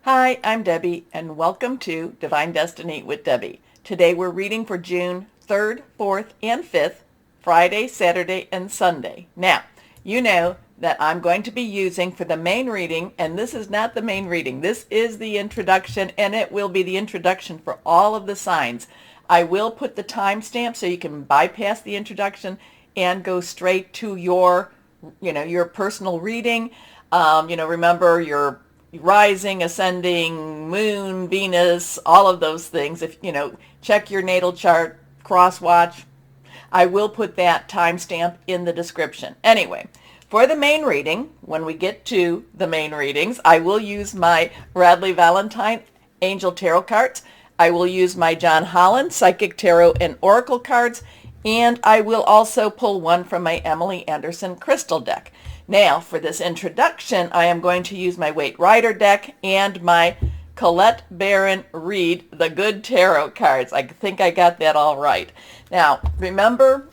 Hi, I'm Debbie, and welcome to Divine Destiny with Debbie. Today we're reading for June 3rd, 4th, and 5th, Friday, Saturday, and Sunday. Now, you know that I'm going to be using for the main reading, and this is not the main reading. This is the introduction, and it will be the introduction for all of the signs. I will put the timestamp so you can bypass the introduction and go straight to your personal reading. Remember your rising, ascending, moon, Venus, all of those things. If check your natal chart, crosswatch. I will put that timestamp in the description. Anyway, for the main reading, when we get to the main readings, I will use my Radley Valentine Angel Tarot cards. I will use my John Holland Psychic Tarot and Oracle cards, and I will also pull one from my Emily Anderson Crystal deck. Now, for this introduction, I am going to use my Waite Rider deck and my Colette Baron Reed The Good Tarot cards. I think I got that all right. Now, remember,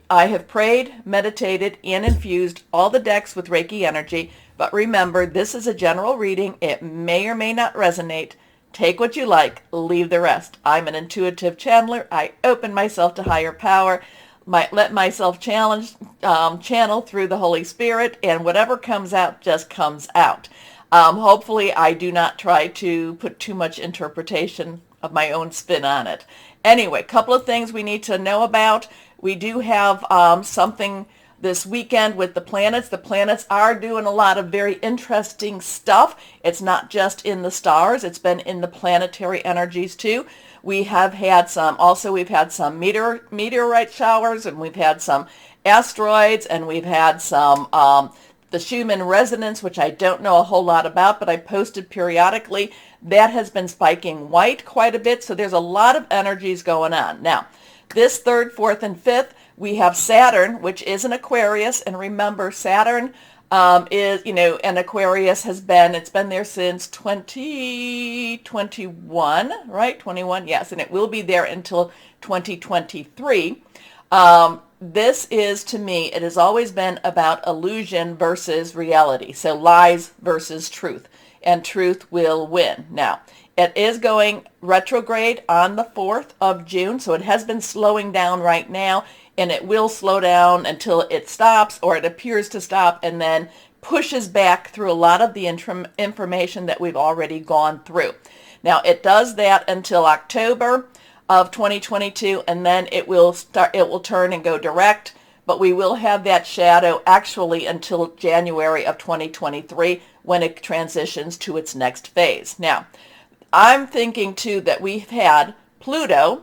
I have prayed, meditated, and infused all the decks with Reiki energy, but remember, this is a general reading. It may or may not resonate. Take what you like, leave the rest. I'm an intuitive channeler. I open myself to higher power. Let myself channel through the Holy Spirit, and whatever comes out just comes out. Hopefully I do not try to put too much interpretation of my own spin on it. Anyway, a couple of things we need to know about. We do have something this weekend with the planets. The planets are doing a lot of very interesting stuff. It's not just in the stars. It's been in the planetary energies too. We've had some meteorite showers, and we've had some asteroids, and we've had some the Schumann resonance, which I don't know a whole lot about, but I posted periodically. That has been spiking white quite a bit, so there's a lot of energies going on. Now, this 3rd, 4th, and 5th, we have Saturn, which is an Aquarius, and remember, Saturn and Aquarius it's been there since 2021, right? 21, yes, and it will be there until 2023. This is, to me, it has always been about illusion versus reality, so lies versus truth, and truth will win. Now, it is going retrograde on the 4th of June, so it has been slowing down right now, and it will slow down until it stops, or it appears to stop, and then pushes back through a lot of the information that we've already gone through. Now, it does that until October of 2022, and then it will turn and go direct, but we will have that shadow actually until January of 2023 when it transitions to its next phase. Now, I'm thinking too that we've had Pluto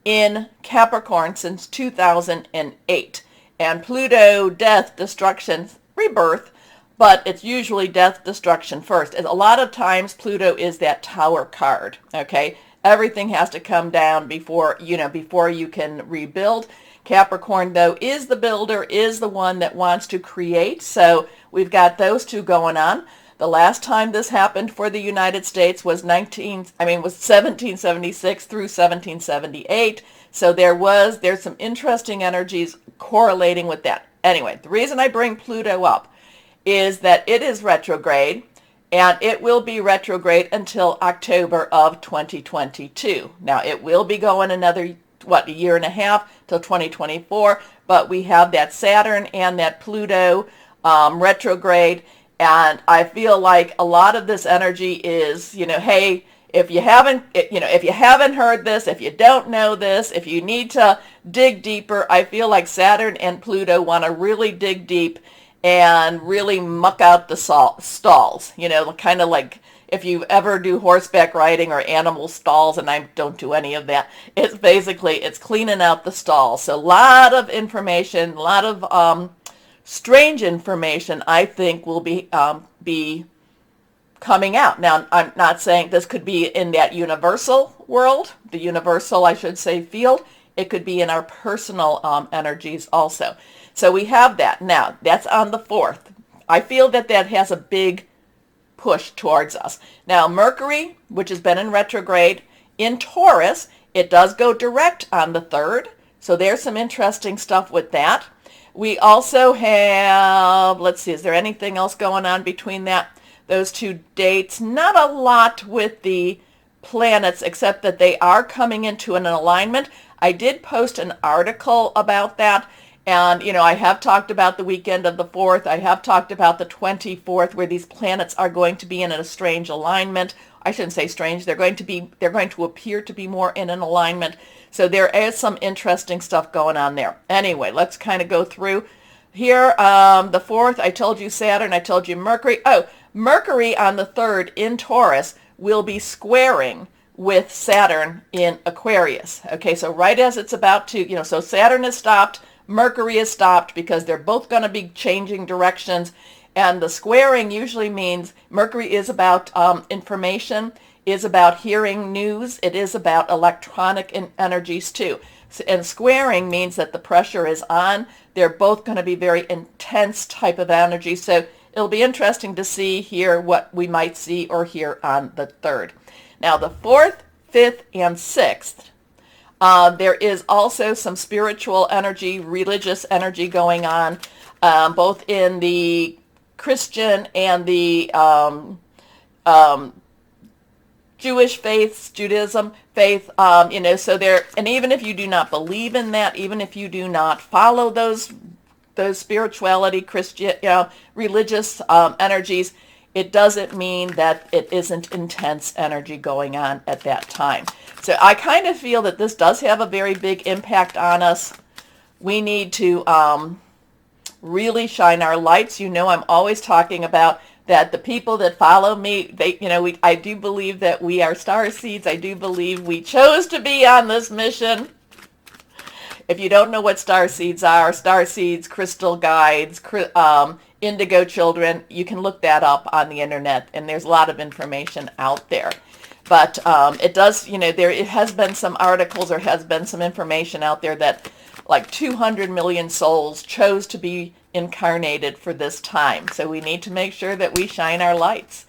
in Capricorn since 2008, and Pluto, death, destruction, rebirth, but it's usually death, destruction first. A lot of times Pluto is that tower card, okay? Everything has to come down before you can rebuild. Capricorn, though, is the builder, is the one that wants to create, so we've got those two going on. The last time this happened for the United States was 1776 through 1778. So there's some interesting energies correlating with that. Anyway, the reason I bring Pluto up is that it is retrograde, and it will be retrograde until October of 2022. Now, it will be going another, a year and a half till 2024, but we have that Saturn and that Pluto retrograde. And I feel like a lot of this energy is, hey, if you haven't heard this, if you don't know this, if you need to dig deeper, I feel like Saturn and Pluto want to really dig deep and really muck out the stalls, kind of like if you ever do horseback riding or animal stalls, and I don't do any of that, it's cleaning out the stalls. So a lot of information, a lot of strange information, I think, will be coming out. Now, I'm not saying this could be in that universal world, the universal, I should say, field. It could be in our personal energies also. So we have that. Now, that's on the 4th. I feel that has a big push towards us. Now, Mercury, which has been in retrograde in Taurus, it does go direct on the 3rd. So there's some interesting stuff with that. We also have, let's see, is there anything else going on between that? those two dates. Not a lot with the planets, except that they are coming into an alignment. I did post an article about that. And, I have talked about the weekend of the 4th. I have talked about the 24th, where these planets are going to be in a strange alignment. I shouldn't say strange. They're going to appear to be more in an alignment. So there is some interesting stuff going on there. Anyway, let's kind of go through here. The 4th, I told you Saturn. I told you Mercury. Oh, Mercury on the 3rd in Taurus will be squaring with Saturn in Aquarius. Okay, so right as it's about to, so Saturn is stopped. Mercury is stopped because they're both going to be changing directions. And the squaring usually means Mercury is about information, is about hearing news. It is about electronic energies too. And squaring means that the pressure is on. They're both going to be very intense type of energy. So it'll be interesting to see here what we might see or hear on the 3rd. Now the 4th, 5th, and 6th. There is also some spiritual energy, religious energy going on, both in the Christian and the Jewish faiths, Judaism faith, so there, and even if you do not believe in that, even if you do not follow those spirituality, Christian, religious energies, it doesn't mean that it isn't intense energy going on at that time. So I kind of feel that this does have a very big impact on us. We need to really shine our lights. I'm always talking about that the people that follow me, I do believe that we are star seeds. I do believe we chose to be on this mission. If you don't know what star seeds are, crystal guides, indigo children, you can look that up on the internet, and there's a lot of information out there. But it does, it has been some articles or has been some information out there that like 200 million souls chose to be incarnated for this time. So we need to make sure that we shine our lights,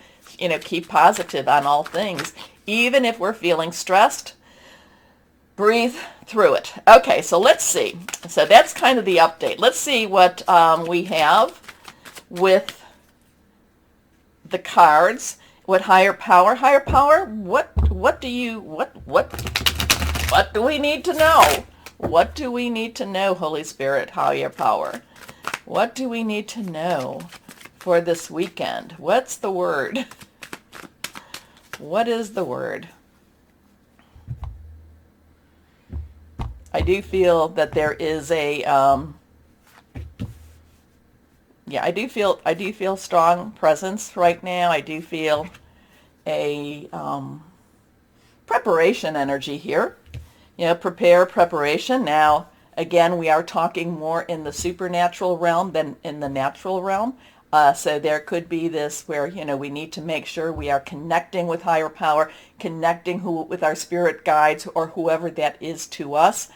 keep positive on all things. Even if we're feeling stressed, breathe through it. Okay, so let's see. So that's kind of the update. Let's see what we have with the cards. What higher power? What do we need to know? What do we need to know, Holy Spirit, higher power? What do we need to know for this weekend? What's the word? What is the word? I do feel that there is a I do feel strong presence right now. I do feel a preparation energy here. Preparation. Now, again, we are talking more in the supernatural realm than in the natural realm. So there could be this where, we need to make sure we are connecting with higher power, connecting with our spirit guides or whoever that is to us.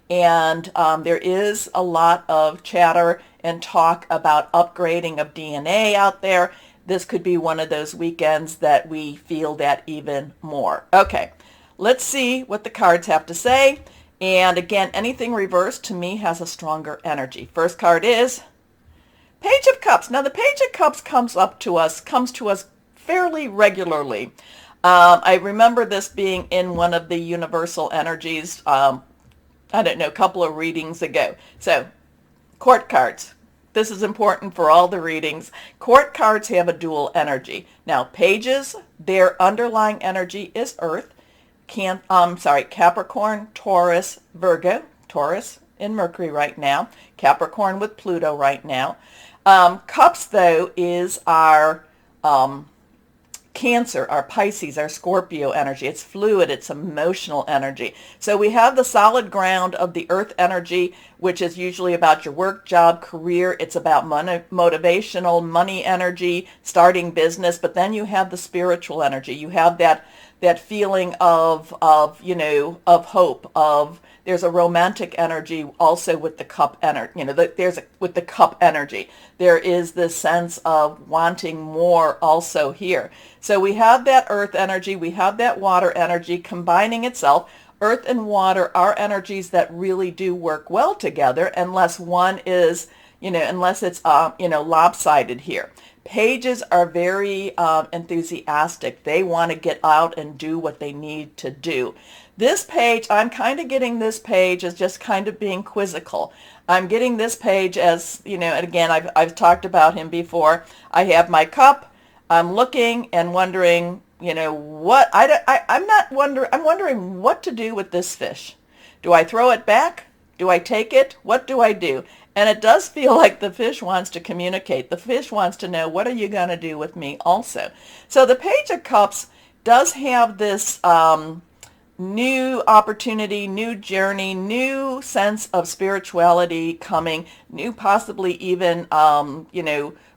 And there is a lot of chatter and talk about upgrading of DNA out there. This could be one of those weekends that we feel that even more. Okay, let's see what the cards have to say. And again, anything reversed to me has a stronger energy. First card is Page of Cups. Now the Page of Cups comes to us fairly regularly. I remember this being in one of the universal energies, I don't know, a couple of readings ago. So, court cards. This is important for all the readings. Court cards have a dual energy. Now, pages, their underlying energy is Earth. Capricorn, Taurus, Virgo. Taurus in Mercury right now. Capricorn with Pluto right now. Cups, though, is our Cancer, our Pisces, our Scorpio energy. It's fluid, it's emotional energy. So we have the solid ground of the earth energy, which is usually about your work, job, career. It's about motivational, money energy, starting business. But then you have the spiritual energy. You have that feeling of hope, of there's a romantic energy also with the cup energy. With the cup energy. There is this sense of wanting more also here. So we have that earth energy, we have that water energy combining itself. Earth and water are energies that really do work well together unless one is, unless it's, lopsided here. Pages are very enthusiastic. They want to get out and do what they need to do. This page, I'm kind of getting this page as just kind of being quizzical. I'm getting this page as, and again, I've talked about him before. I have my cup. I'm looking and wondering, what, I'm wondering what to do with this fish. Do I throw it back? Do I take it? What do I do? And it does feel like the fish wants to communicate. The fish wants to know, what are you going to do with me also? So the Page of Cups does have this new opportunity, new journey, new sense of spirituality coming, new possibly even,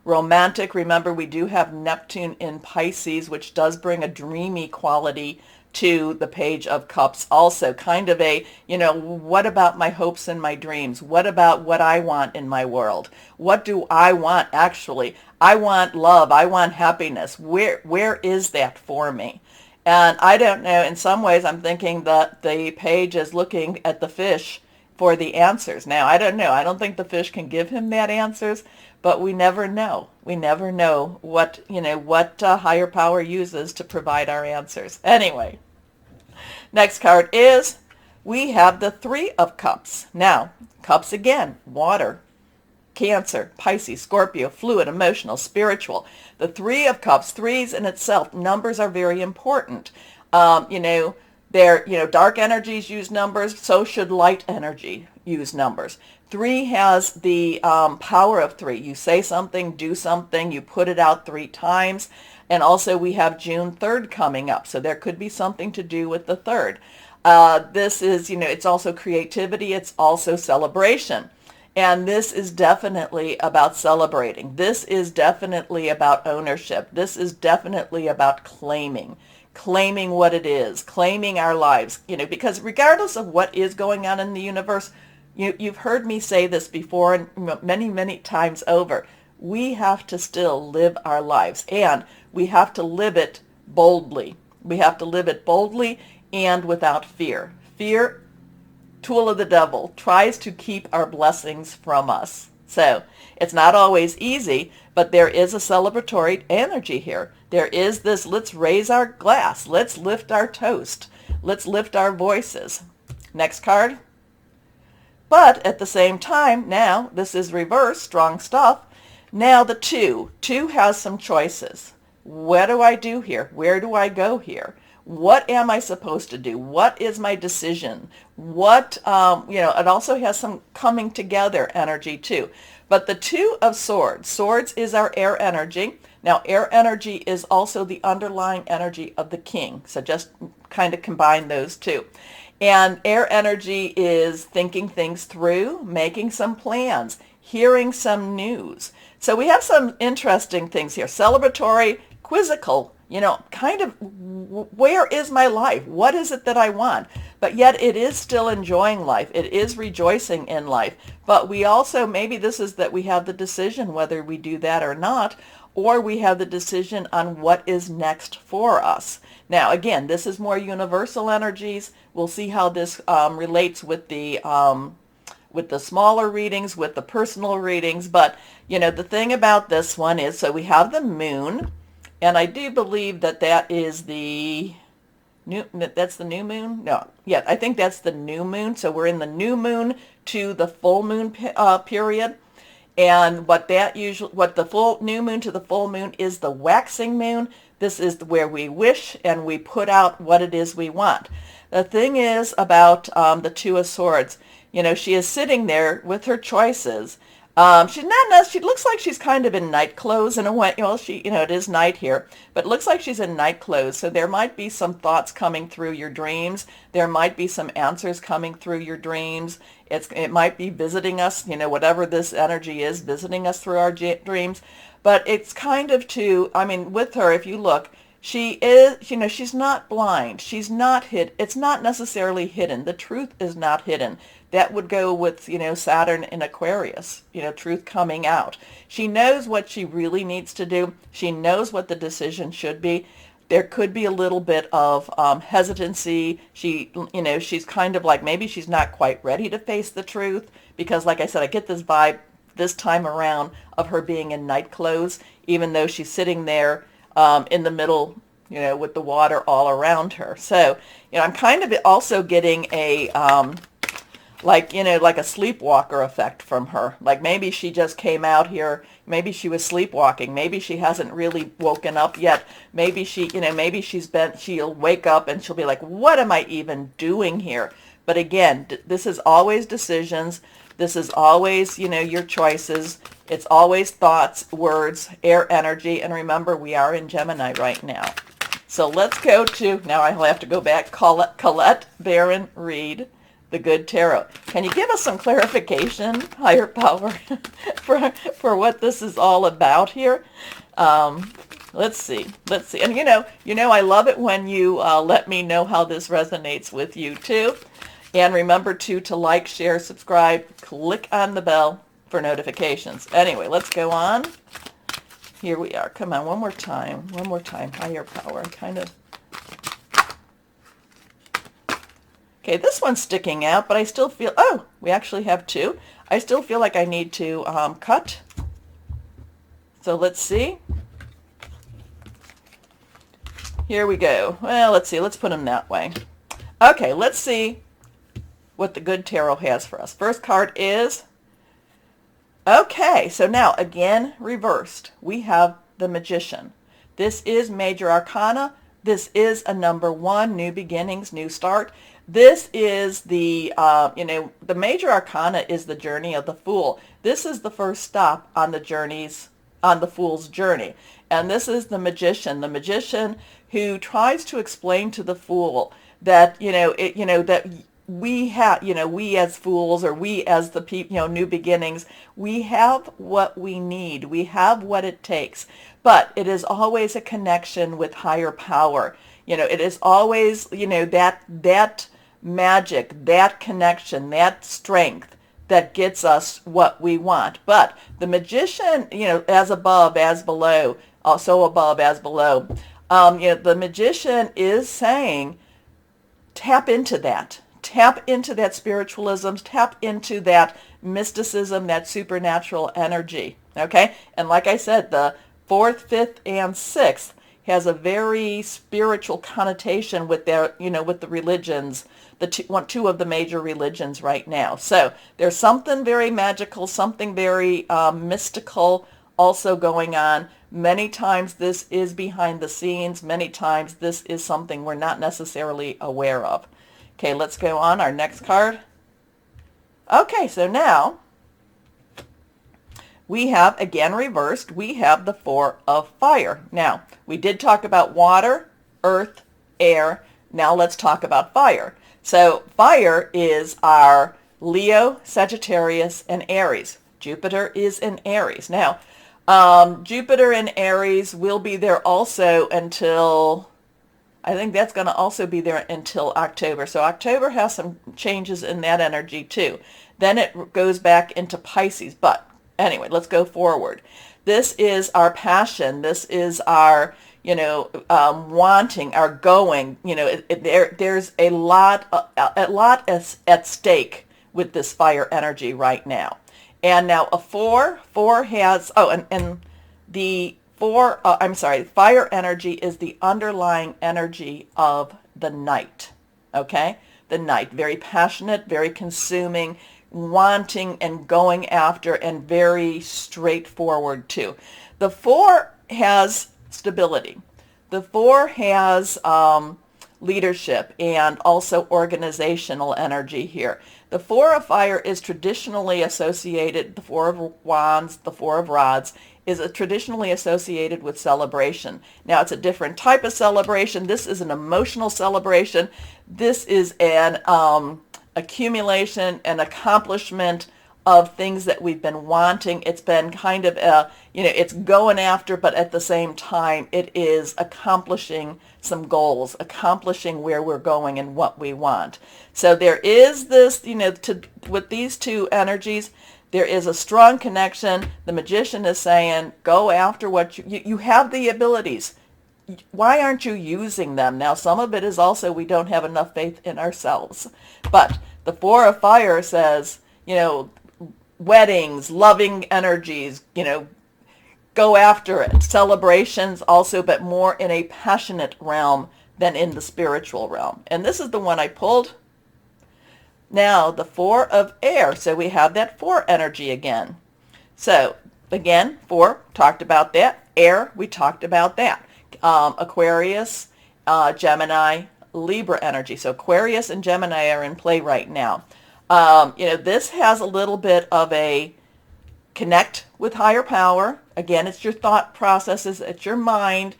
romantic. Remember, we do have Neptune in Pisces, which does bring a dreamy quality to the Page of Cups also. Kind of a, what about my hopes and my dreams? What about what I want in my world? What do I want actually? I want love. I want happiness. Where is that for me? And I don't know, in some ways I'm thinking that the page is looking at the fish for the answers. Now, I don't know. I don't think the fish can give him that answers, but we never know. We never know what higher power uses to provide our answers. Anyway, next card is, we have the Three of Cups. Now, cups again, water, Cancer, Pisces, Scorpio, fluid, emotional, spiritual. The Three of Cups, threes in itself, numbers are very important. Dark energies use numbers, so should light energy use numbers. Three has the power of three. You say something, do something, you put it out 3 times. And also we have June 3rd coming up, so there could be something to do with the 3rd. This is, it's also creativity, it's also celebration. And this is definitely about celebrating. This is definitely about ownership. This is definitely about claiming what it is, claiming our lives, because regardless of what is going on in the universe, you've heard me say this before and many, many times over, we have to still live our lives, and we have to live it boldly. We have to live it boldly and without fear. Fear, tool of the devil, tries to keep our blessings from us. So it's not always easy, but there is a celebratory energy here. There is this, let's raise our glass, let's lift our toast, let's lift our voices. Next card. But at the same time, now this is reverse, strong stuff. Now the two has some choices. What do I do here? Where do I go here? What am I supposed to do? What is my decision? It also has some coming together energy too. But the Two of Swords is our air energy. Now, air energy is also the underlying energy of the king. So just kind of combine those two. And air energy is thinking things through, making some plans, hearing some news. So we have some interesting things here. Celebratory, quizzical, kind of, where is my life? What is it that I want? But yet it is still enjoying life. It is rejoicing in life. But we also, maybe this is that we have the decision whether we do that or not, or we have the decision on what is next for us. Now, again, this is more universal energies. We'll see how this relates with the smaller readings, with the personal readings. But, the thing about this one is, so we have the moon. And I do believe that is that's the new moon? No, yeah, I think that's the new moon. So we're in the new moon to the full moon period. And what the full new moon to the full moon is the waxing moon. This is where we wish and we put out what it is we want. The thing is about the Two of Swords, she is sitting there with her choices. She looks like she's kind of in night clothes in a way. It is night here, but it looks like she's in night clothes. So there might be some thoughts coming through your dreams. There might be some answers coming through your dreams. It might be visiting us, whatever this energy is, visiting us through our dreams. But it's kind of with her, if you look, she is, she's not blind. She's not hid. It's not necessarily hidden. The truth is not hidden. That would go with, Saturn in Aquarius, truth coming out. She knows what she really needs to do. She knows what the decision should be. There could be a little bit of hesitancy. She's kind of like, maybe she's not quite ready to face the truth because, like I said, I get this vibe this time around of her being in night clothes, even though she's sitting there in the middle, with the water all around her. So, I'm kind of also getting a like a sleepwalker effect from her. Like maybe she just came out here, maybe she was sleepwalking, maybe she hasn't really woken up yet, maybe she'll wake up and she'll be like, what am I even doing here? But again, this is always decisions. This is always, your choices. It's always thoughts, words, air energy. And remember, we are in Gemini right now. So let's go to, now I'll have to go back, Colette Baron Reed, the Good Tarot. Can you give us some clarification, higher power, for what this is all about here? Let's see. And I love it when you let me know how this resonates with you too. And remember to like, share, subscribe, click on the bell for notifications. Anyway, let's go on. Here we are. Come on, one more time. Higher power. Okay, this one's sticking out, but I still feel, we actually have two. I still feel like I need to cut. So let's see. Here we go. Well, let's see. Let's put them that way. Okay, let's see what the Good Tarot has for us. First card is, okay, so now again reversed. We have the Magician. This is Major Arcana. This is a number 1, new beginnings, new start. This is the, the Major Arcana is the journey of the Fool. This is the first stop on the Fool's journey. And this is the Magician who tries to explain to the Fool that, that we as fools, or we as the people, new beginnings, we have what we need. We have what it takes. But it is always a connection with higher power. It is always, that magic, that connection, that strength that gets us what we want. But the Magician, as above, as below, so above, as below, the Magician is saying, tap into that. Tap into that spiritualism, tap into that mysticism, that supernatural energy, okay? And like I said, the 4th, 5th, and 6th has a very spiritual connotation with their, with the religions, the two of the major religions right now. So there's something very magical, something very mystical also going on. Many times this is behind the scenes. Many times this is something we're not necessarily aware of. Okay, let's go on. Our next card. Okay, so now we have, again reversed, we have the 4 of Fire. Now, we did talk about water, earth, air. Now let's talk about fire. So fire is our Leo, Sagittarius, and Aries. Jupiter is in Aries. Now, Jupiter in Aries will be there also until, I think that's going to also be there until October. So October has some changes in that energy too. Then it goes back into Pisces. But anyway, let's go forward. This is our passion. This is our, wanting, our going. There's a lot at stake with this fire energy right now. And now a 4 has, and the fire energy is the underlying energy of the night, okay? The night, very passionate, very consuming, wanting and going after, and very straightforward too. The 4 has stability. The 4 has leadership and also organizational energy here. The 4 of Fire is traditionally associated, the 4 of Wands, the 4 of Rods, is traditionally associated with celebration. Now, it's a different type of celebration. This is an emotional celebration. This is an accumulation, an accomplishment of things that we've been wanting. It's been kind of, it's going after, but at the same time, it is accomplishing some goals, accomplishing where we're going and what we want. So there is this, with these two energies, there is a strong connection. The Magician is saying, go after what you have the abilities. Why aren't you using them? Now, some of it is also we don't have enough faith in ourselves. But the 4 of Fire says, weddings, loving energies, go after it. Celebrations also, but more in a passionate realm than in the spiritual realm. And this is the one I pulled. Now, the Four of Air. So we have that 4 energy again. So, again, 4, talked about that. Air, we talked about that. Aquarius, Gemini, Libra energy. So Aquarius and Gemini are in play right now. This has a little bit of a connect with higher power. Again, it's your thought processes, it's your mind.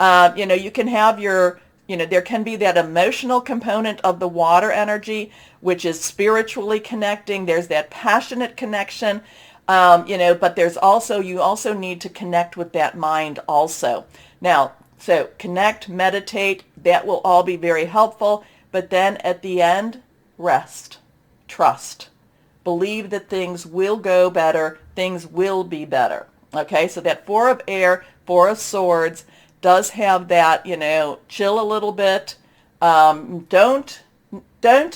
You can have your, there can be that emotional component of the water energy, which is spiritually connecting. There's that passionate connection, but there's also, you also need to connect with that mind also. Now, so connect, meditate, that will all be very helpful. But then at the end, rest, trust, believe that things will go better, things will be better. Okay, so that 4 of Air, 4 of Swords does have that, chill a little bit. Don't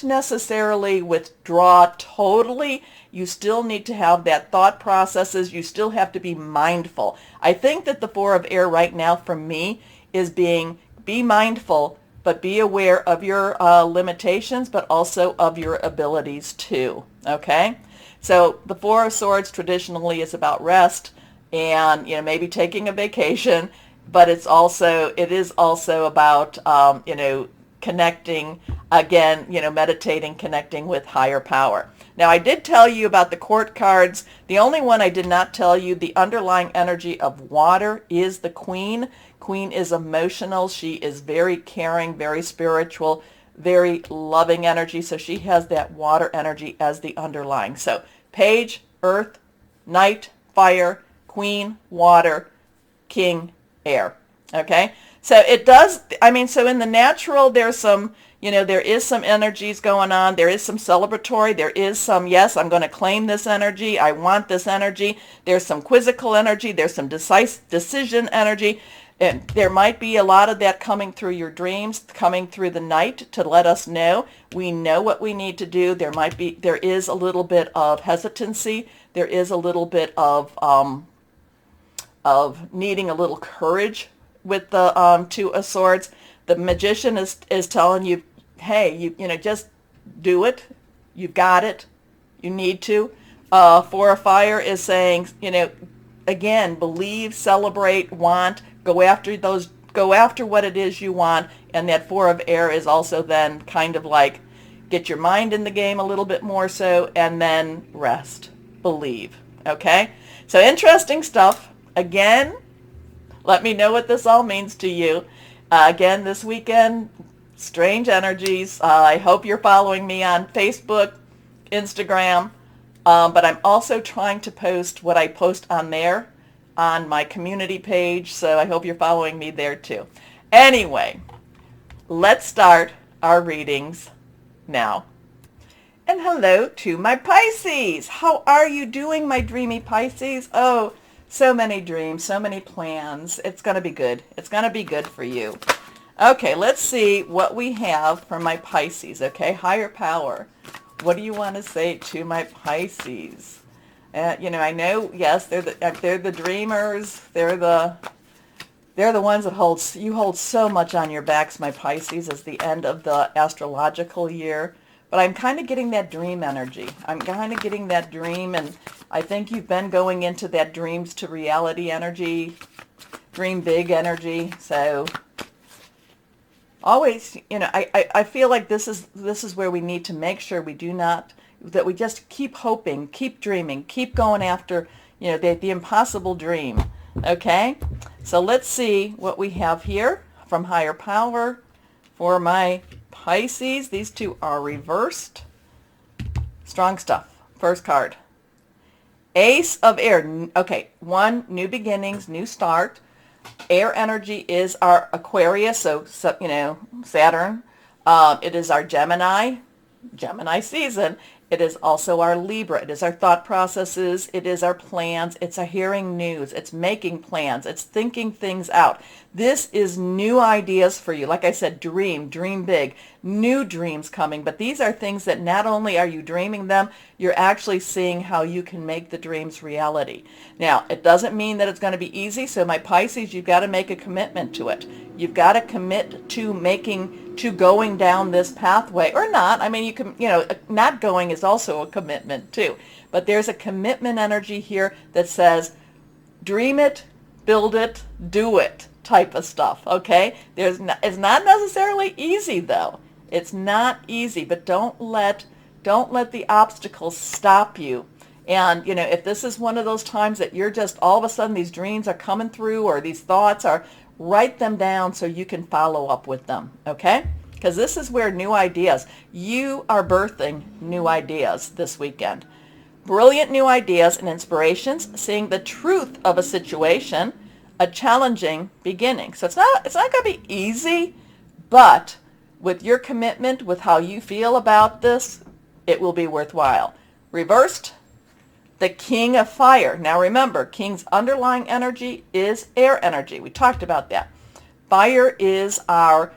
necessarily withdraw totally. You still need to have that thought processes. You still have to be mindful. I think that the 4 of Air right now for me is be mindful, but be aware of your limitations, but also of your abilities too. Okay? So the 4 of Swords traditionally is about rest and, maybe taking a vacation, but it is also about, connecting, again, meditating, connecting with higher power. Now, I did tell you about the court cards. The only one I did not tell you, the underlying energy of water is the Queen. Queen is emotional. She is very caring, very spiritual, very loving energy. So she has that water energy as the underlying. So Page, Earth, Knight, Fire, Queen, Water, King, Air. Okay? So it does, so in the natural, there's some, there is some energies going on. There is some celebratory. There is some, yes, I'm going to claim this energy. I want this energy. There's some quizzical energy. There's some decision energy. And there might be a lot of that coming through your dreams, coming through the night to let us know. We know what we need to do. There is a little bit of hesitancy. There is a little bit of needing a little courage with the 2 of Swords. The Magician is telling you, hey, you just do it. You've got it. You need to. 4 of Fire is saying, again, believe, celebrate, want, go after what it is you want. And that 4 of Air is also then kind of like get your mind in the game a little bit more so, and then rest, believe. Okay? So interesting stuff. Again, let me know what this all means to you. Again, this weekend, strange energies. I hope you're following me on Facebook, Instagram, but I'm also trying to post what I post on there on my community page, so I hope you're following me there too. Anyway, let's start our readings now. And hello to my Pisces. How are you doing, my dreamy Pisces? Oh, so many dreams, so many plans. It's going to be good. It's going to be good for you. Okay, let's see what we have for my Pisces, okay? Higher power. What do you want to say to my Pisces? I know, yes, they're the dreamers. They're the ones that hold so much on your backs, my Pisces, as the end of the astrological year. But I'm kind of getting that dream energy. I'm kind of getting that dream, and I think you've been going into that dreams to reality energy, dream big energy. So always, I feel like this is where we need to make sure that we just keep hoping, keep dreaming, keep going after, the impossible dream. Okay? So let's see what we have here from higher power for my Pisces. These 2 are reversed. Strong stuff. First card. Ace of Air. Okay, 1, new beginnings, new start. Air energy is our Aquarius, so Saturn. It is our Gemini season. It is also our Libra. It is our thought processes. It is our plans. It's a hearing news. It's making plans. It's thinking things out. This is new ideas for you. Like I said, dream big, new dreams coming. But these are things that not only are you dreaming them, you're actually seeing how you can make the dreams reality. Now, it doesn't mean that it's going to be easy. So my Pisces, you've got to make a commitment to it. You've got to commit to going down this pathway, or not. I mean, you can, not going is also a commitment too. But there's a commitment energy here that says, dream it, build it, do it type of stuff, okay? It's not necessarily easy though. It's not easy, but don't let the obstacles stop you. And, if this is one of those times that you're just all of a sudden these dreams are coming through or these thoughts are, write them down so you can follow up with them, okay? Because this is where new ideas, you are birthing new ideas this weekend. Brilliant new ideas and inspirations, seeing the truth of a situation, a challenging beginning. So it's not going to be easy, but with your commitment, with how you feel about this, it will be worthwhile. Reversed, the King of Fire. Now remember, King's underlying energy is air energy. We talked about that. Fire is our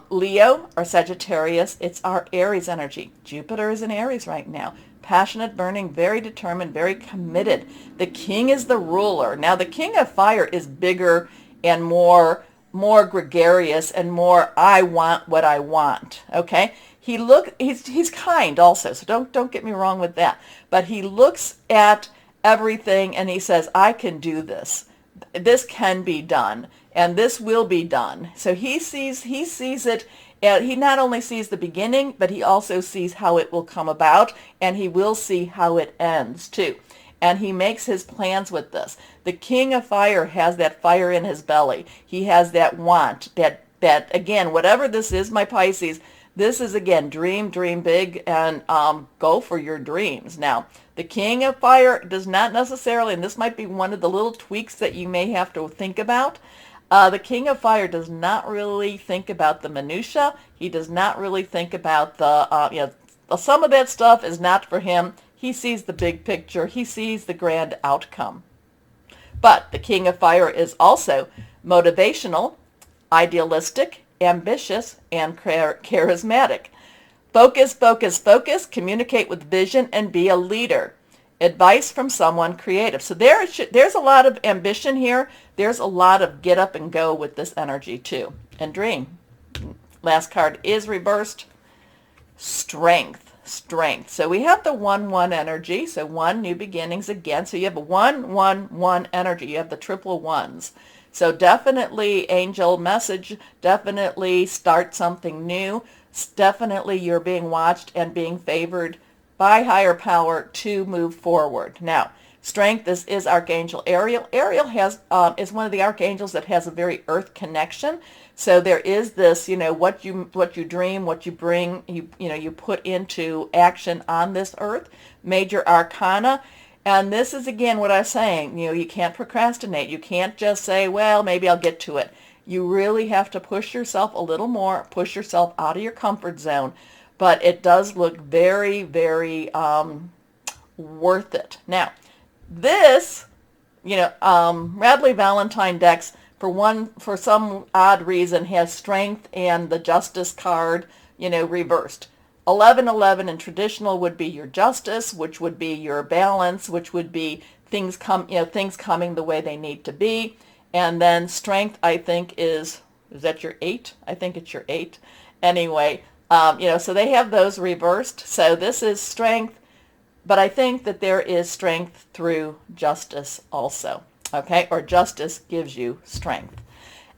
Leo or Sagittarius. It's our Aries energy. Jupiter is in Aries right now. Passionate, burning, very determined, very committed. The King is the ruler. Now the King of Fire is bigger and more gregarious and more I want what I want. Okay? He's kind also, so don't get me wrong with that. But he looks at everything and he says, I can do this. This can be done and this will be done. So he sees it. He not only sees the beginning, but he also sees how it will come about, and he will see how it ends too. And he makes his plans with this. The King of Fire has that fire in his belly. He has that want, that again, whatever this is, my Pisces, this is again, dream big, and go for your dreams. Now, the King of Fire does not necessarily, and this might be one of the little tweaks that you may have to think about, the King of Fire does not really think about the minutia. He does not really think about some of that stuff is not for him. He sees the big picture. He sees the grand outcome. But the King of Fire is also motivational, idealistic, ambitious, and charismatic. Focus, communicate with vision, and be a leader. Advice from someone creative. So there's a lot of ambition here. There's a lot of get up and go with this energy too. And dream. Last card is reversed. Strength. So we have the 1-1 energy. So 1, new beginnings again. So you have a 1-1-1 energy. You have the triple ones. So definitely angel message. Definitely start something new. Definitely you're being watched and being favored by higher power to move forward. Now, strength is Archangel Ariel. Ariel is one of the archangels that has a very earth connection. So there is this, what you dream, what you bring, you put into action on this earth. Major arcana. And this is again what I'm saying, you can't procrastinate. You can't just say, well, maybe I'll get to it. You really have to push yourself a little more, push yourself out of your comfort zone. But it does look very, very worth it. Now, this, Radley Valentine decks, for some odd reason, has strength and the justice card, reversed. 11-11 in traditional would be your justice, which would be your balance, which would be things coming the way they need to be. And then strength, I think, is that your 8? I think it's your 8. Anyway. So they have those reversed. So this is strength, but I think that there is strength through justice also, okay? Or justice gives you strength.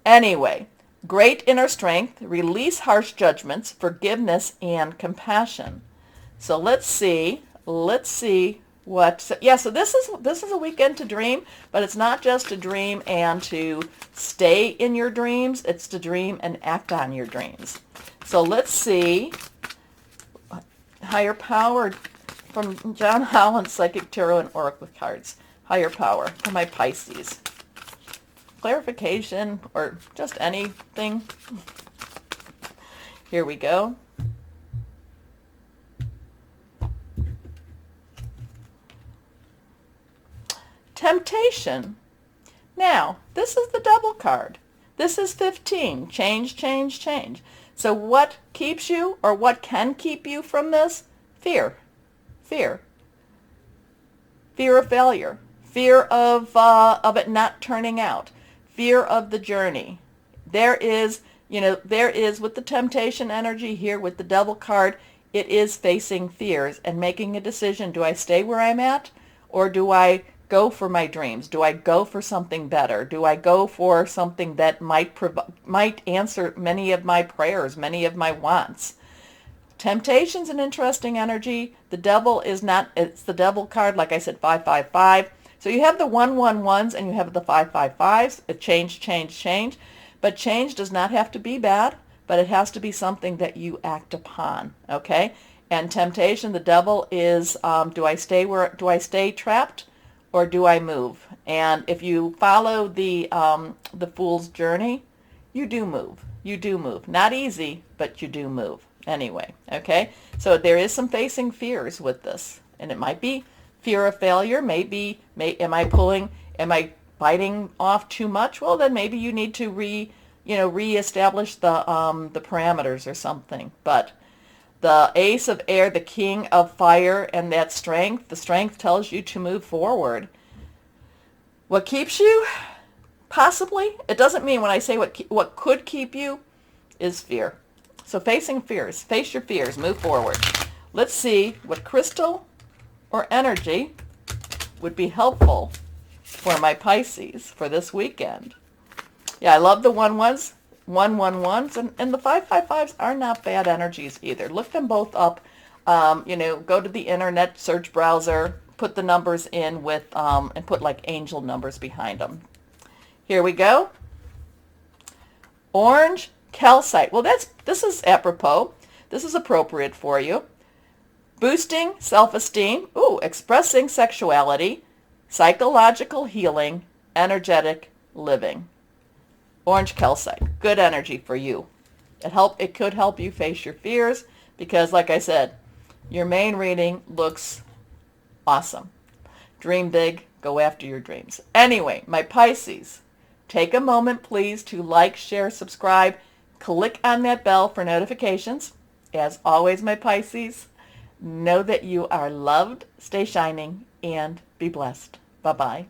Anyway, great inner strength, release harsh judgments, forgiveness, and compassion. So let's see what, so this is a weekend to dream, but it's not just to dream and to stay in your dreams, it's to dream and act on your dreams. So let's see, higher power from John Holland's Psychic Tarot and Oracle cards. Higher power for my Pisces. Clarification or just anything. Here we go. Temptation. Now, this is the Devil card. This is 15. Change, change, change. So what keeps you, or what can keep you from this? Fear. Fear. Fear of failure. Fear of it not turning out. Fear of the journey. There is with the temptation energy here with the devil card, it is facing fears and making a decision. Do I stay where I'm at, or do I go for my dreams? Do I go for something better? Do I go for something that might answer many of my prayers, many of my wants? Temptation's an interesting energy. The devil is not, it's the devil card, like I said, 555. So you have the 111s and you have the 555s. It change, change, change. But change does not have to be bad, but it has to be something that you act upon, okay? And temptation, the devil is, do I stay trapped, or do I move? And if you follow the fool's journey, you do move. You do move. Not easy, but you do move. Anyway, okay? So there is some facing fears with this. And it might be fear of failure. Am I biting off too much? Well, then maybe you need to reestablish the parameters or something. But the Ace of Air, the King of Fire, and that strength, the strength tells you to move forward. What keeps you? Possibly. It doesn't mean when I say what could keep you is fear. So facing fears. Face your fears. Move forward. Let's see what crystal or energy would be helpful for my Pisces for this weekend. Yeah, I love the 111s, and the 555s are not bad energies either. Look them both up. Go to the internet search browser, put the numbers in with, and put like angel numbers behind them. Here we go. Orange calcite. Well, this is apropos. This is appropriate for you. Boosting self-esteem. Ooh, expressing sexuality, psychological healing, energetic living. Orange calcite. Good energy for you. It could help you face your fears because, like I said, your main reading looks awesome. Dream big. Go after your dreams. Anyway, my Pisces, take a moment, please, to like, share, subscribe. Click on that bell for notifications. As always, my Pisces, know that you are loved, stay shining, and be blessed. Bye-bye.